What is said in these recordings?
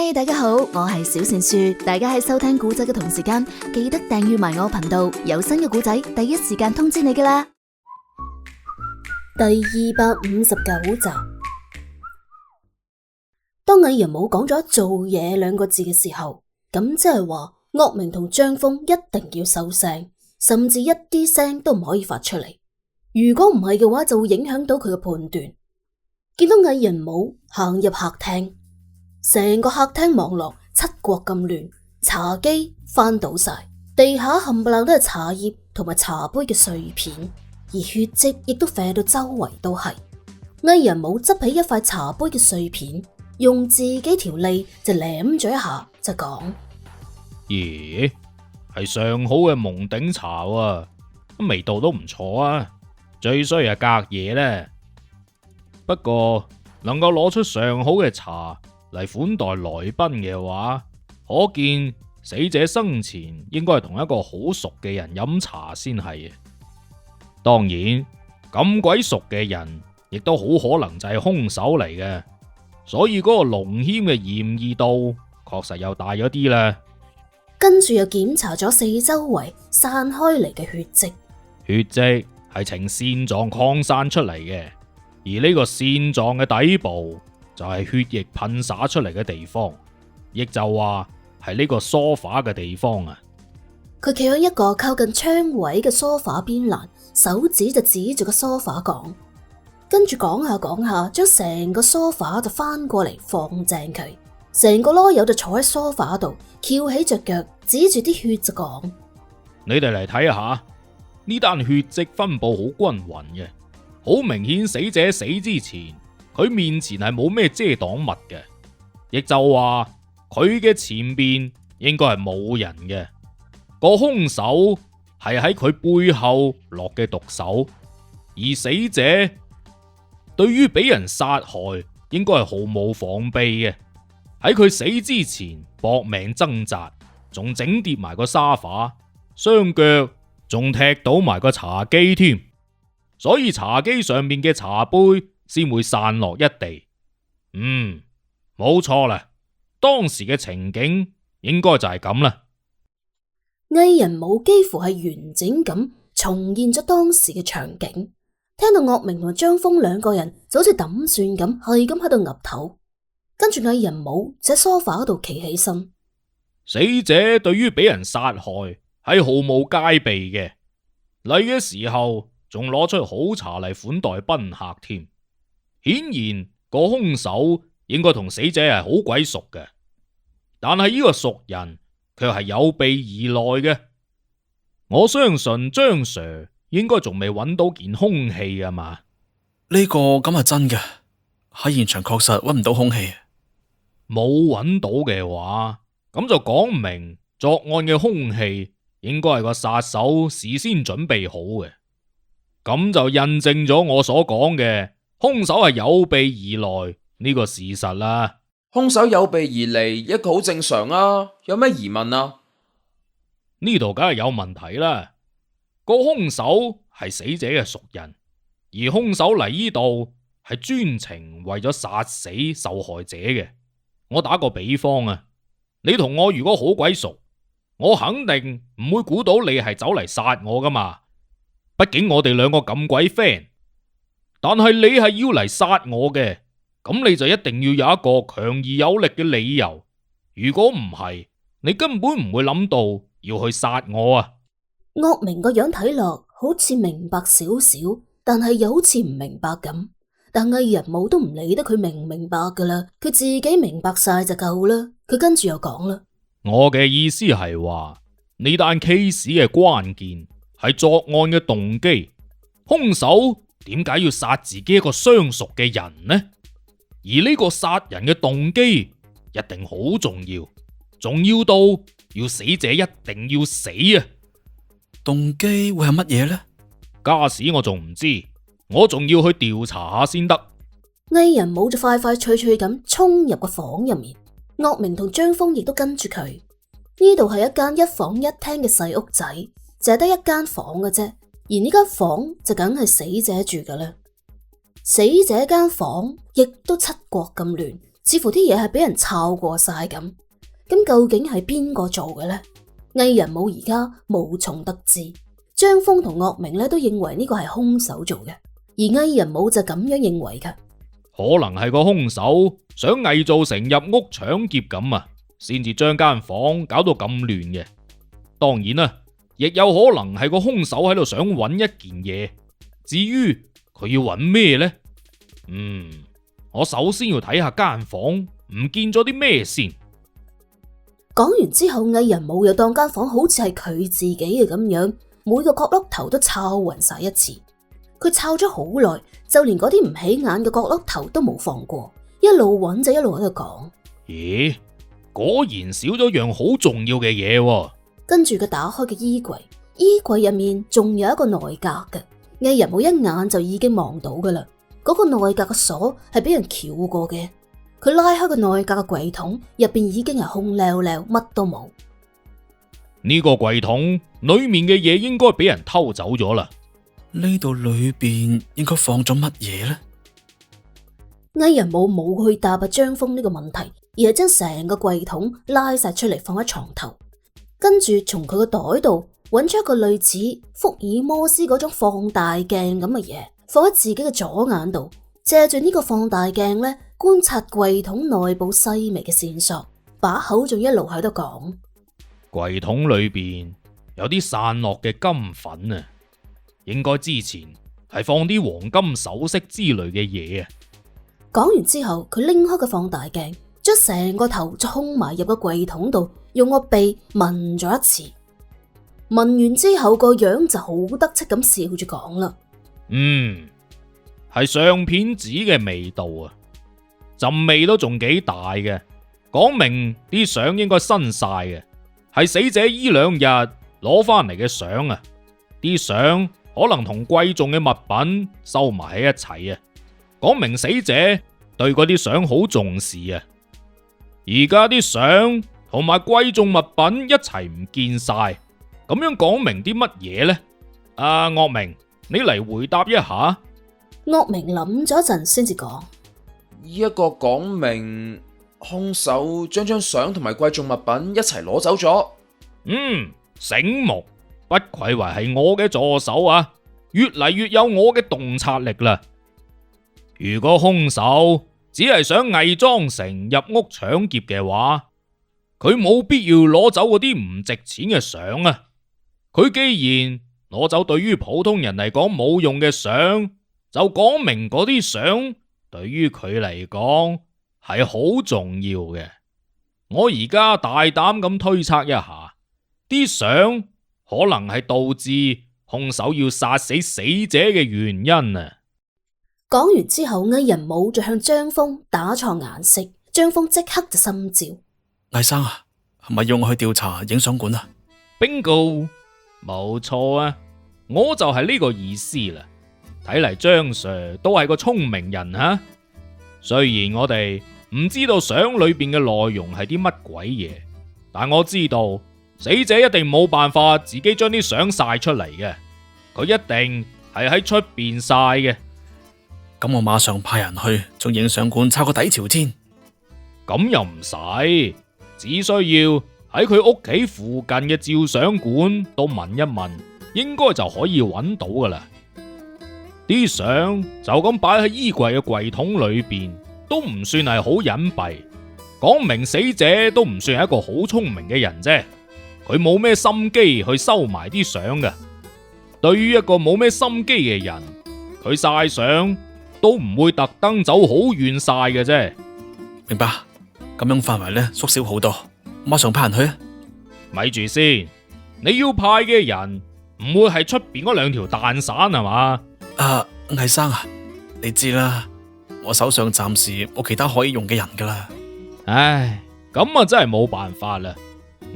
嗨，大家好，我係小善樹。大家喺收聽古仔嘅同時間，記得訂閱埋我頻道，有新嘅古仔第一時間通知你噶啦。第259集，當魏仁武講咗做嘢兩個字嘅時候，咁即係話岳明同張峰一定要收聲，甚至一啲聲都唔可以發出嚟。如果唔係嘅話，就會影響到佢嘅判斷。見到魏仁武行入客廳，成個客廳望落七國咁亂，茶几翻倒晒，地下冚唪唥都係茶葉同埋茶杯嘅碎片，而血跡亦都飛到周圍都係。魏仁武執起一塊茶杯嘅碎片，用自己條脷就舐咗一下，就講：咦，係上好嘅蒙頂茶啊，味道都唔錯啊，最衰係隔夜呢。不過能夠攞出上好嘅茶嚟款待來賓嘅話，可見死者生前應該係同一個好熟嘅人飲茶先係。當然咁鬼熟嘅人亦都好可能就係兇手嚟嘅，所以嗰個龍謙嘅嫌疑度確實又大咗啲啦。跟住又檢查咗四周圍散開嚟嘅血跡，血跡係呈線狀擴散出嚟嘅，而呢個線狀嘅底部就係血液噴灑出嚟嘅地方，亦就話係呢個梳化嘅地方啊。佢企喺一個靠近窗位嘅梳化邊欄，手指就指住個梳化講，跟住講下講下，將成個梳化就翻過嚟放正佢，成個囉柚就坐喺梳化度，翹起隻腳，指住啲血就講：你哋嚟睇下，呢單血跡分布好均勻嘅，好明顯死者死之前，佢面前係冇咩遮擋物嘅，亦就話佢嘅前邊應該係冇人嘅，個兇手係喺佢背後落嘅毒手，而死者對於俾人殺害應該係毫無防備嘅，喺佢死之前搏命掙扎，仲整跌埋個沙發，雙腳仲踢倒埋個茶几添，所以茶几上面嘅茶杯先會散落一地。冇錯啦，當時嘅情景應該就係咁啦。魏仁武幾乎係完整咁重現咗當時嘅場景，聽到岳明同張峰兩個人就好似抌蒜咁，係咁喺度岌頭。跟住魏仁武就喺梳化嗰度企起身。死者對於俾人殺害係毫無戒備嘅，嚟嘅時候仲攞出好茶嚟款待賓客添。顯然個兇手應該同死者係好鬼熟嘅，但係呢個熟人卻係有備而來嘅。我相信張 Sir 應該仲未揾到件兇器啊嘛。呢個咁係真嘅，喺現場確實揾唔到兇器。冇揾到嘅話，咁就講明作案嘅兇器應該係個殺手事先準備好嘅，咁就印證咗我所講嘅兇手係有備而來呢個事實啦。兇手有備而嚟，一個好正常啊，有咩疑問啊？呢度梗係有問題啦。個兇手係死者嘅熟人，而兇手嚟呢度係專程為咗殺死受害者嘅。我打個比方啊，你同我如果好鬼熟，我肯定唔會估到你係走嚟殺我噶嘛。畢竟我哋兩個咁鬼 friend，但係你係要嚟殺我嘅，咁你就一定要有一個強而有力嘅理由。如果唔係，你根本唔會諗到要去殺我啊。岳明個樣睇落好似明白少少，但係又好似唔明白咁。但魏仁武都唔理得佢明唔明白噶啦，佢自己明白晒就夠啦。佢跟住又講啦：我嘅意思係話，呢單 case 嘅關鍵係作案嘅動機，兇手點解要殺自己一個相熟嘅人呢？而呢個殺人嘅動機一定好重要，重要到要死者一定要死啊！動機會係乜嘢呢？家史我仲唔知，我仲要去調查下先得。魏仁武就快快脆脆咁衝入個房入面，岳明同張峰亦都跟住佢。呢度係一間一房一廳嘅細屋仔，淨係得一間房嘅啫。而呢間房就梗係死者住㗎啦。死者間房亦都七國咁亂，似乎啲嘢係俾人抄過晒咁。咁究竟係邊個做嘅呢？魏仁武而家無從得知。張峰同岳明咧都認為呢個係兇手做嘅，而魏仁武就咁樣認為嘅。可能係個兇手想偽造成入屋搶劫咁啊，先至將間房搞到咁亂嘅。當然啦，亦有可能係個兇手喺度想揾一件嘢。至於佢要揾咩呢？我首先要睇下間房唔見咗啲咩先。講完之後，魏仁武又當間房好似係佢自己嘅咁樣，每個角落頭都抄勻晒一次。佢抄咗好耐，就連嗰啲唔起眼嘅角落頭都冇放過，一路揾就一路喺度講。咦，果然少咗樣好重要嘅嘢喎。跟住佢打開嘅衣櫃，衣櫃入面仲有一個內格嘅，魏仁武一眼就已經望到噶啦。嗰個內格嘅鎖係俾人撬過嘅，佢拉開個內格嘅櫃桶，入邊已經係空溜溜，乜都冇。呢個櫃桶裏面嘅嘢應該俾人偷走咗啦。呢度裏邊應該放咗乜嘢呢？魏仁武冇去答張峰呢個問題，而係將成個櫃桶拉晒出嚟放喺床頭，跟住從佢個袋度揾出一個類似福爾摩斯嗰種放大鏡咁嘅嘢，放喺自己嘅左眼度，借住呢個放大鏡咧觀察櫃桶內部細微嘅線索，把口仲一路喺度講。櫃桶裏邊有啲散落嘅金粉啊，應該之前係放啲黃金首飾之類嘅嘢啊。講完之後，佢拎開個放大鏡，將成個頭衝埋入個櫃桶度，用個鼻聞咗一次。聞完之後個樣就好得戚咁笑住講啦。係相片紙嘅味道啊，陣味都仲幾大嘅，講明啲相應該新晒嘅，係死者依兩日攞翻嚟嘅相啊。啲相可能同貴重嘅物品收埋喺一齊啊，講明死者對嗰啲相好重視啊。而家啲相同埋貴重物品一齊唔見晒，咁樣講明啲乜嘢呢？阿岳明，你嚟回答一下。岳明諗咗一陣先至講，呢一個講明兇手將張相同埋貴重物品一齊攞走咗。醒目，不愧為係我嘅助手啊，越嚟越有我嘅洞察力啦。如果兇手只係想偽裝成入屋搶劫嘅話，佢冇必要攞走嗰啲唔值錢嘅相啊。佢既然攞走對於普通人嚟講冇用嘅相，就講明嗰啲相對於佢嚟講係好重要嘅。我而家大膽咁推測一下，啲相可能係導致兇手要殺死死者嘅原因啊！講完之後，魏仁武就向張峰打錯眼色，張峰即刻就心照。魏生啊，係咪要我去調查影相館啊？Bingo，冇錯啊，我就係呢個意思啦。睇嚟張 Sir 都係個聰明人啊。雖然我哋唔知道相裏邊嘅內容係啲乜鬼嘢，但我知道死者一定冇辦法自己將啲相晒出嚟嘅，佢一定係喺出邊晒嘅。咁我馬上派人去將影相館抄個底朝天。咁又唔使，只需要喺佢屋企附近嘅照相館都問一問，應該就可以揾到噶啦。啲相就咁擺喺衣櫃嘅櫃桶裏邊，都唔算係好隱蔽，講明死者都唔算係一個好聰明嘅人啫。佢冇咩心機去收埋啲相嘅。對於一個冇咩心機嘅人，佢晒相都唔會特登走好遠晒嘅啫。明白，咁樣範圍咧縮小好多，馬上派人去啊！咪住先，你要派嘅人唔會係出邊嗰兩條蛋散係嘛？魏生啊，你知啦，我手上暫時冇其他可以用嘅人噶啦。唉，咁啊真係冇辦法啦，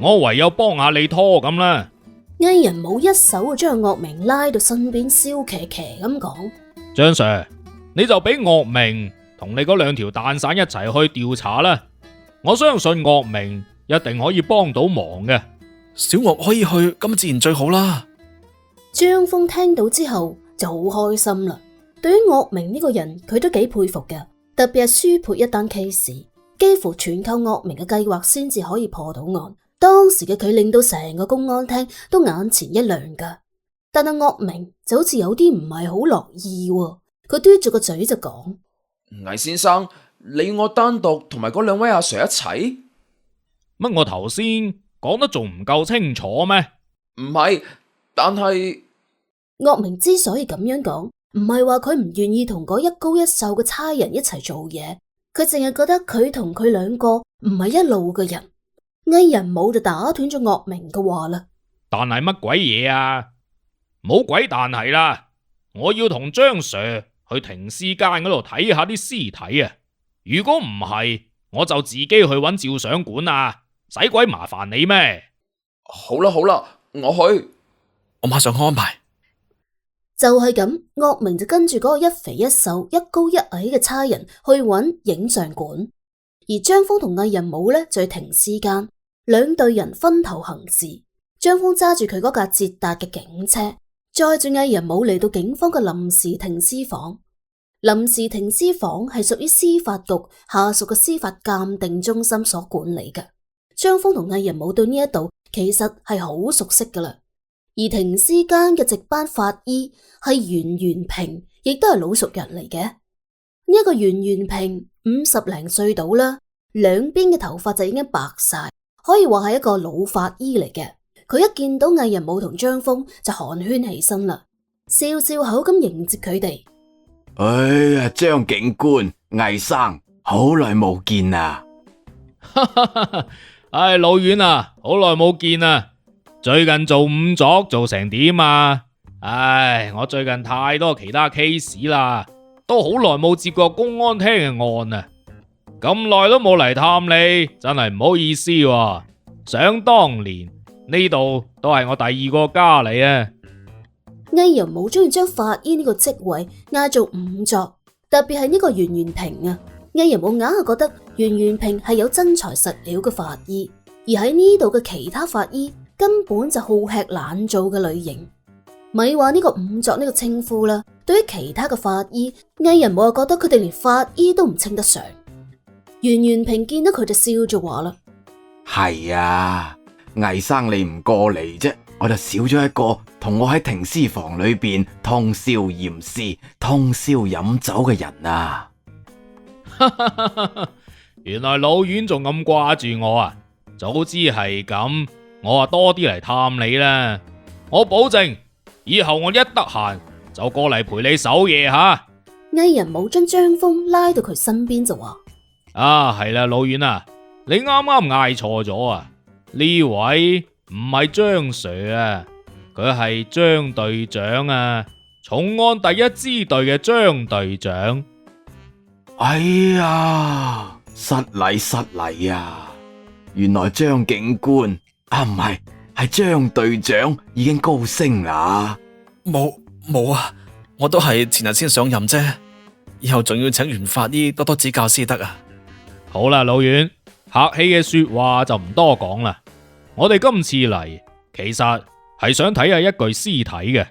我唯有幫下你拖咁啦。魏仁武一手就將岳明拉到身邊，笑騎騎咁講：張 Sir，你就俾岳明同你嗰兩條蛋散一齊去調查啦。我相信岳明一定可以幫到忙嘅。小岳可以去，咁自然最好啦。張峰聽到之後就好開心啦。對於岳明呢個人，佢都幾佩服嘅，特別係舒潑一單 case，幾乎全靠岳明嘅計劃先至可以破到案。當時嘅佢令到成個公安廳都眼前一亮噶，但係岳明就好似有啲唔係好樂意喎，佢嘟住個嘴就講：魏先生，你要我單獨同埋嗰兩位阿 Sir 一齊？乜我頭先講得仲唔夠清楚咩？唔係，但係岳明之所以咁樣講，唔係話佢唔願意同嗰一高一瘦嘅差人一齊做嘢，佢淨係覺得佢同佢兩個唔係一路嘅人。魏仁武就打斷咗岳明嘅話啦。但係乜鬼嘢啊？冇鬼但係啦，我要同張 Sir 去停屍間嗰度睇下啲屍體啊！如果唔係，我就自己去揾照相館啊！使鬼麻煩你咩？好啦好啦，我去，我馬上安排。就係咁，岳明就跟住嗰個一肥一瘦、一高一矮嘅差人去揾影像館，而張峰同魏仁武呢就去停屍間，兩隊人分頭行事。張峰揸住佢嗰架捷達嘅警車，載住魏仁武嚟到警方嘅臨時停屍房。臨時停屍房係屬於司法局下屬嘅司法鑑定中心所管理嘅。張峰同魏仁武對呢一度其實係好熟悉噶啦。而停屍間嘅值班法醫係袁元平，亦都係老熟人嚟嘅。呢一個袁元平50零歲到啦，兩邊嘅頭髮就已經白晒，可以話係一個老法醫嚟嘅。佢一見到魏仁武同張峰就寒暄起身啦，笑笑口咁迎接佢哋。哎呀，張警官、魏生，好耐冇見啊！唉，老袁啊，好耐冇見啊！最近做仵作做成點啊？唉，我最近太多其他 case 啦，都好耐冇接過公安廳嘅案啊！咁耐都冇嚟探你，真係唔好意思喎。想當年呢度都係我第二個家嚟啊！魏仁武中意將法醫呢個職位嗌做仵作，特別係呢個袁元平啊。魏仁武硬係覺得袁元平係有真材實料嘅法醫，而喺呢度嘅其他法醫根本就好吃懶做嘅類型。咪話呢個仵作呢個稱呼啦，對於其他嘅法醫，魏仁武又覺得佢哋連法醫都唔稱得上。袁元平見到佢就笑咗話啦：係啊，魏生你唔過嚟啫，我就少咗一個同我喺停屍房裏邊通宵驗屍、通宵飲酒嘅人啊！原來老袁仲咁掛住我啊！早知係咁，我話多啲嚟探你啦。我保證，以後我一得閒就過嚟陪你守夜吓。魏仁武將張峰拉到佢身邊就話：啊，係啦，老袁啊，你啱啱嗌錯咗啊！呢位唔係張 Sir 啊，佢係張隊長啊，重案第一支隊嘅張隊長。哎呀，失禮啊！原來張警官啊，唔係張隊長已經高升啦。冇啊，我都係前日先上任啫，以後仲要請袁法醫多多指教先得啊。好啦，老袁，客氣嘅說話就唔多講啦。我哋今次嚟其實係想睇下一具屍體嘅。